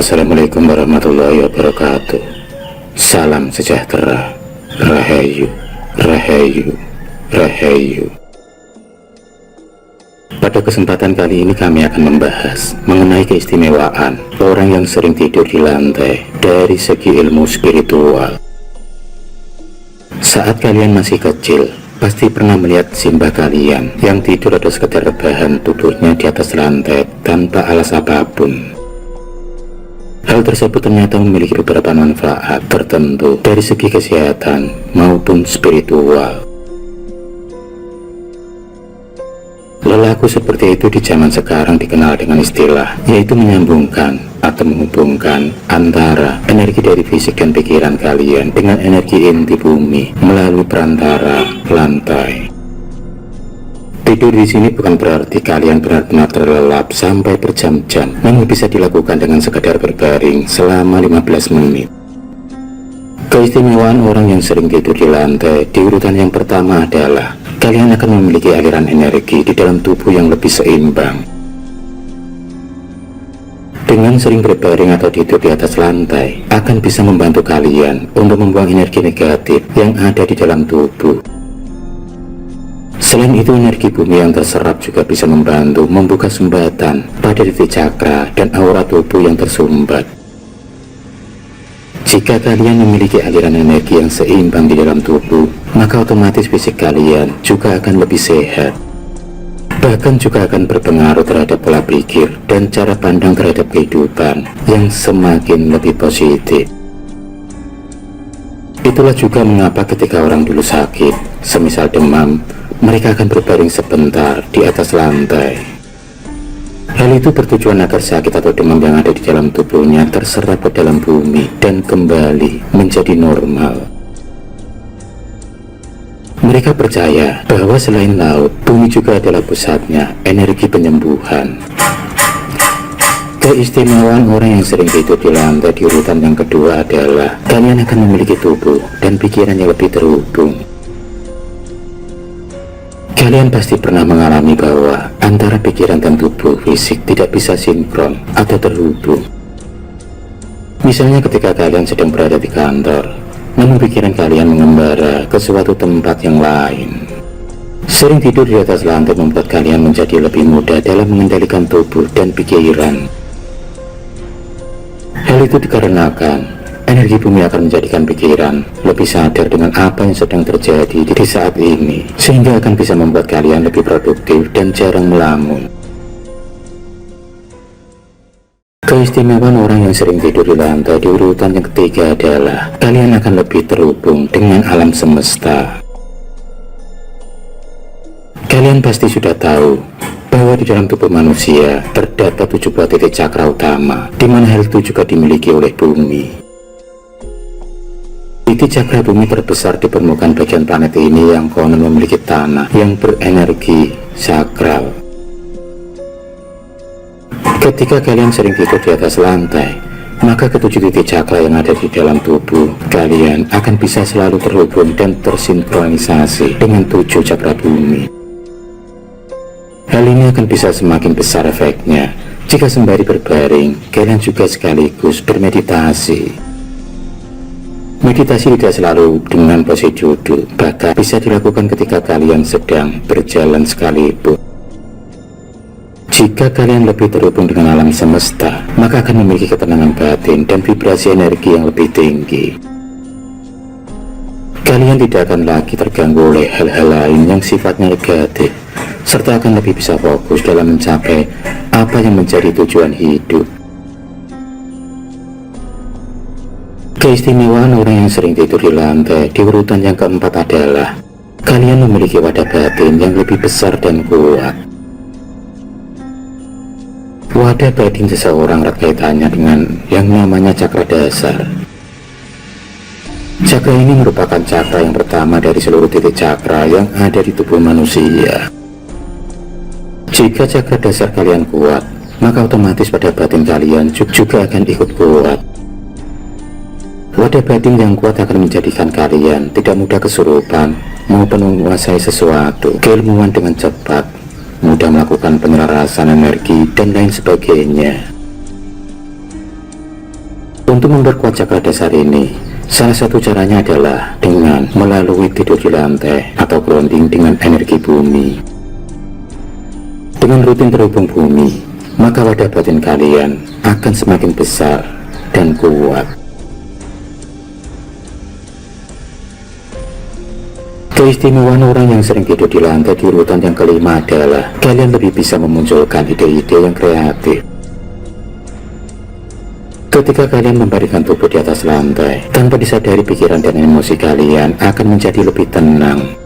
Assalamualaikum warahmatullahi wabarakatuh. Salam sejahtera. Rahayu, Rahayu, Rahayu. Pada kesempatan kali ini kami akan membahas mengenai keistimewaan orang yang sering tidur di lantai dari segi ilmu spiritual. Saat kalian masih kecil, pasti pernah melihat simbah kalian yang tidur atau sekedar rebahan tudurnya di atas lantai tanpa alas apapun. Hal tersebut ternyata memiliki beberapa manfaat tertentu dari segi kesehatan maupun spiritual. Lelaku seperti itu di zaman sekarang dikenal dengan istilah, yaitu menyambungkan atau menghubungkan antara energi dari fisik dan pikiran kalian dengan energi inti bumi melalui perantara lantai. Tidur di sini bukan berarti kalian benar-benar terlelap sampai berjam-jam, namun bisa dilakukan dengan sekedar berbaring selama 15 menit. Keistimewaan orang yang sering tidur di lantai di urutan yang pertama adalah kalian akan memiliki aliran energi di dalam tubuh yang lebih seimbang. Dengan sering berbaring atau tidur di atas lantai akan bisa membantu kalian untuk membuang energi negatif yang ada di dalam tubuh. Selain itu, energi bumi yang terserap juga bisa membantu membuka sumbatan pada titik cakra dan aura tubuh yang tersumbat. Jika kalian memiliki aliran energi yang seimbang di dalam tubuh, maka otomatis fisik kalian juga akan lebih sehat. Bahkan juga akan berpengaruh terhadap pola pikir dan cara pandang terhadap kehidupan yang semakin lebih positif. Itulah juga mengapa ketika orang dulu sakit, semisal demam, mereka akan berbaring sebentar di atas lantai. Hal itu bertujuan agar sakit atau demam yang ada di dalam tubuhnya terserap ke dalam bumi dan kembali menjadi normal. Mereka percaya bahwa selain laut, bumi juga adalah pusatnya energi penyembuhan. Keistimewaan orang yang sering tidur di lantai di urutan yang kedua adalah kalian akan memiliki tubuh dan pikiran yang lebih terhubung. Kalian pasti pernah mengalami bahwa antara pikiran dan tubuh fisik tidak bisa sinkron atau terhubung. Misalnya ketika kalian sedang berada di kantor, namun pikiran kalian mengembara ke suatu tempat yang lain. Sering tidur di atas lantai membuat kalian menjadi lebih mudah dalam mengendalikan tubuh dan pikiran. Hal itu dikarenakan energi bumi akan menjadikan pikiran lebih sadar dengan apa yang sedang terjadi di saat ini, sehingga akan bisa membuat kalian lebih produktif dan jarang melamun. Keistimewaan orang yang sering tidur di lantai di urutan yang ketiga adalah kalian akan lebih terhubung dengan alam semesta. Kalian pasti sudah tahu bahwa di dalam tubuh manusia terdapat 7 buah titik cakra utama, di mana hal itu juga dimiliki oleh bumi. Titik cakra bumi terbesar di permukaan bagian planet ini yang konon memiliki tanah yang berenergi sakral. Ketika kalian sering tidur di atas lantai, maka ketujuh titik cakra yang ada di dalam tubuh kalian akan bisa selalu terhubung dan tersinkronisasi dengan 7 cakra bumi. Hal ini akan bisa semakin besar efeknya jika sembari berbaring kalian juga sekaligus bermeditasi. Meditasi tidak selalu dengan posisi duduk, bahkan bisa dilakukan ketika kalian sedang berjalan sekalipun. Jika kalian lebih terhubung dengan alam semesta, maka akan memiliki ketenangan batin dan vibrasi energi yang lebih tinggi. Kalian tidak akan lagi terganggu oleh hal-hal lain yang sifatnya negatif, serta akan lebih bisa fokus dalam mencapai apa yang menjadi tujuan hidup. Keistimewaan orang yang sering tidur di lantai di urutan yang keempat adalah kalian memiliki wadah batin yang lebih besar dan kuat. Wadah batin seseorang erat kaitannya dengan yang namanya cakra dasar. Cakra ini merupakan cakra yang pertama dari seluruh titik cakra yang ada di tubuh manusia. Jika cakra dasar kalian kuat, maka otomatis pada batin kalian juga akan ikut kuat. Wadah batin yang kuat akan menjadikan kalian tidak mudah kesurupan maupun menguasai sesuatu, keilmuan dengan cepat, mudah melakukan penyelarasan energi dan lain sebagainya. Untuk memperkuat cakra dasar ini, salah satu caranya adalah dengan melalui tidur di lantai atau grounding dengan energi bumi. Dengan rutin terhubung bumi, maka wadah batin kalian akan semakin besar dan kuat. Keistimewaan orang yang sering tidur di lantai di urutan yang kelima adalah kalian lebih bisa memunculkan ide-ide yang kreatif. Ketika kalian memberikan tubuh di atas lantai, tanpa disadari pikiran dan emosi kalian akan menjadi lebih tenang.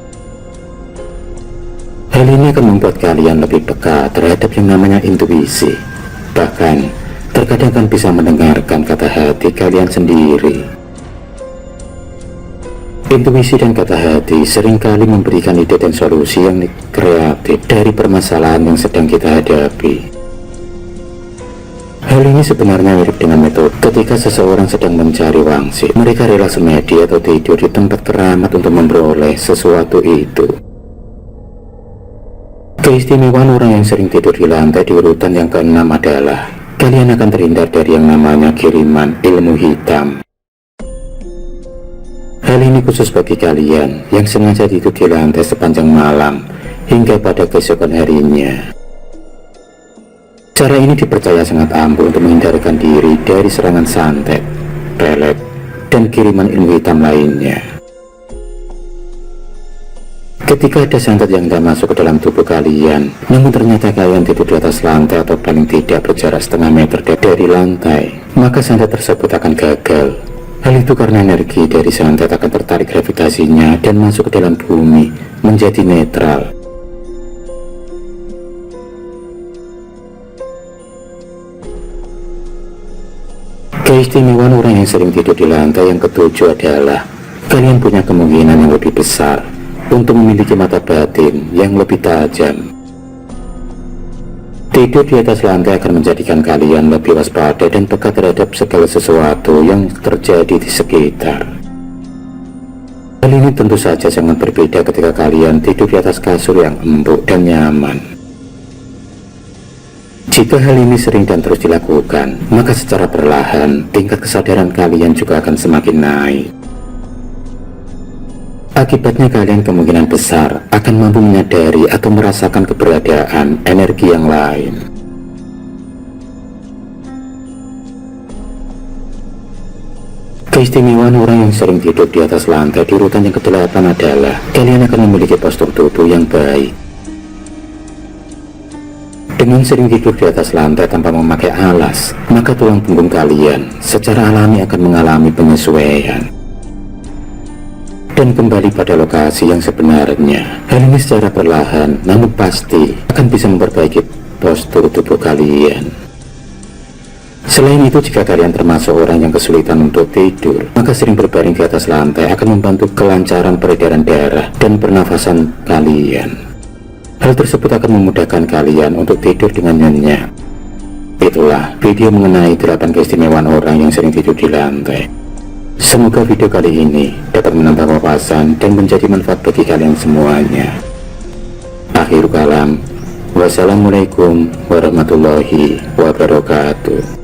Hal ini akan membuat kalian lebih peka terhadap yang namanya intuisi. Bahkan, terkadang akan bisa mendengarkan kata hati kalian sendiri. Intuisi dan kata hati seringkali memberikan ide dan solusi yang kreatif dari permasalahan yang sedang kita hadapi. Hal ini sebenarnya mirip dengan metode ketika seseorang sedang mencari wangsit. Mereka rela semedi atau tidur di tempat keramat untuk memperoleh sesuatu itu. Keistimewaan orang yang sering tidur di lantai di urutan yang keenam adalah kalian akan terhindar dari yang namanya kiriman ilmu hitam. Hal ini khusus bagi kalian yang sengaja tidur di lantai sepanjang malam hingga pada keesokan harinya. Cara ini dipercaya sangat ampuh untuk menghindarkan diri dari serangan santet, pelet, dan kiriman ilmu hitam lainnya. Ketika ada santet yang tidak masuk ke dalam tubuh kalian, namun ternyata kalian tidur di atas lantai atau paling tidak berjarak setengah meter dari lantai, maka santet tersebut akan gagal. Hal itu karena energi dari santet akan tertarik gravitasinya dan masuk ke dalam bumi menjadi netral. Keistimewaan orang yang sering tidur di lantai yang ketujuh adalah kalian punya kemungkinan yang lebih besar untuk memiliki mata batin yang lebih tajam. Tidur di atas lantai akan menjadikan kalian lebih waspada dan peka terhadap segala sesuatu yang terjadi di sekitar. Hal ini tentu saja sangat berbeda ketika kalian tidur di atas kasur yang empuk dan nyaman. Jika hal ini sering dan terus dilakukan, maka secara perlahan tingkat kesadaran kalian juga akan semakin naik. Akibatnya kalian kemungkinan besar akan mampu menyadari atau merasakan keberadaan energi yang lain. Keistimewaan orang yang sering tidur di atas lantai di urutan yang ke-8 adalah kalian akan memiliki postur tubuh yang baik. Dengan sering tidur di atas lantai tanpa memakai alas, maka tulang punggung kalian secara alami akan mengalami penyesuaian dan kembali pada lokasi yang sebenarnya. Hal ini secara perlahan namun pasti akan bisa memperbaiki postur tubuh kalian. Selain itu, jika kalian termasuk orang yang kesulitan untuk tidur, maka sering berbaring di atas lantai akan membantu kelancaran peredaran darah dan pernafasan kalian. Hal tersebut akan memudahkan kalian untuk tidur dengan nyenyak. Itulah video mengenai 8 keistimewaan orang yang sering tidur di lantai. Semoga video kali ini dapat menambah wawasan dan menjadi manfaat bagi kalian semuanya. Akhir kalam, wassalamualaikum warahmatullahi wabarakatuh.